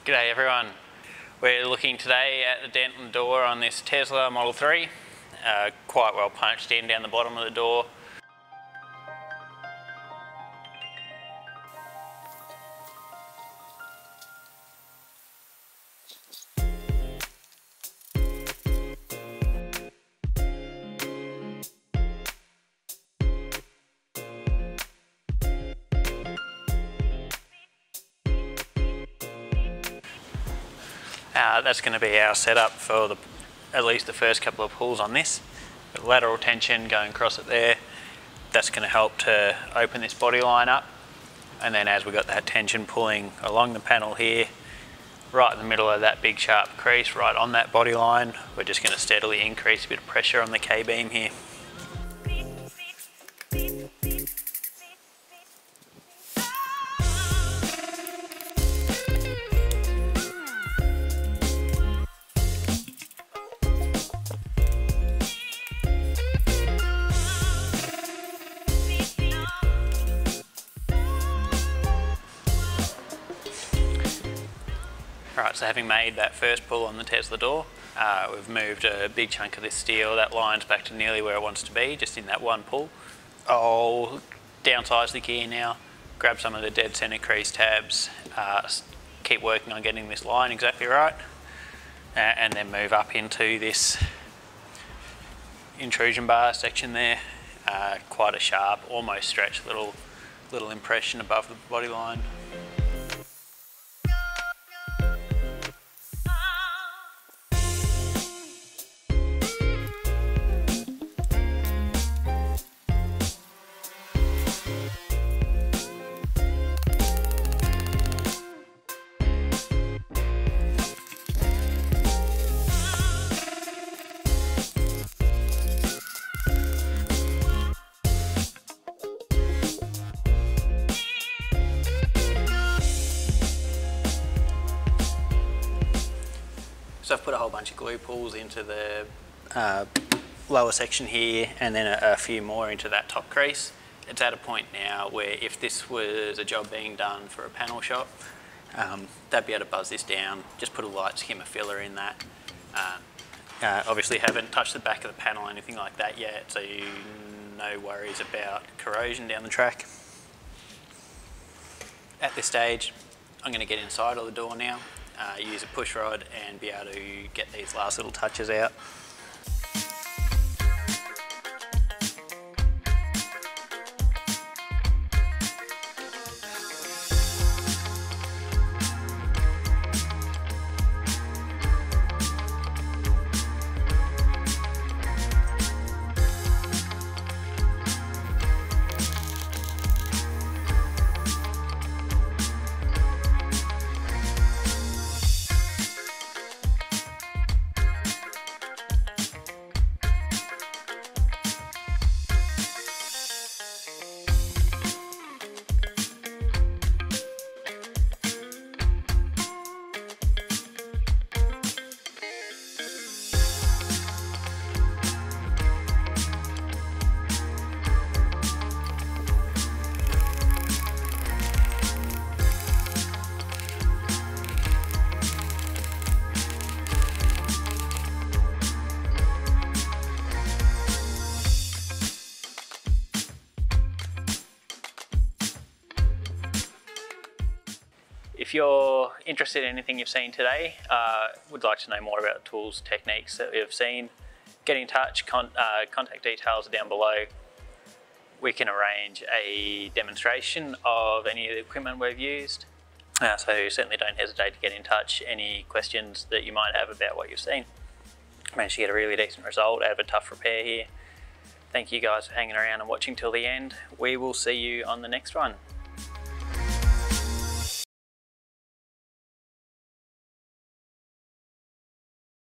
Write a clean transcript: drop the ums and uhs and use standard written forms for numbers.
G'day everyone. We're looking today at the dent in the door on this Tesla Model 3. Quite well punched in down the bottom of the door. That's going to be our setup for at least the first couple of pulls on this. The lateral tension going across it there, that's going to help to open this body line up. And then as we got that tension pulling along the panel here, right in the middle of that big sharp crease, right on that body line, we're just going to steadily increase a bit of pressure on the K-beam here. Right, so having made that first pull on the Tesla door, we've moved a big chunk of this steel, that line's back to nearly where it wants to be, just in that one pull. I'll downsize the gear now, grab some of the dead center crease tabs, keep working on getting this line exactly right, and then move up into this intrusion bar section there. Quite a sharp, almost stretched little impression above the body line. So I've put a whole bunch of glue pulls into the lower section here, and then a few more into that top crease. It's at a point now where if this was a job being done for a panel shop, they'd be able to buzz this down, just put a light skimmer filler in that. Obviously haven't touched the back of the panel or anything like that yet, so no worries about corrosion down the track. At this stage, I'm going to get inside of the door now. Use a push rod and be able to get these last little touches out. If you're interested in anything you've seen today, would like to know more about the tools, techniques that we've seen, get in touch, contact details are down below. We can arrange a demonstration of any of the equipment we've used. So certainly don't hesitate to get in touch. Any questions that you might have about what you've seen. Managed to get a really decent result out of a tough repair here. Thank you guys for hanging around and watching till the end. We will see you on the next one.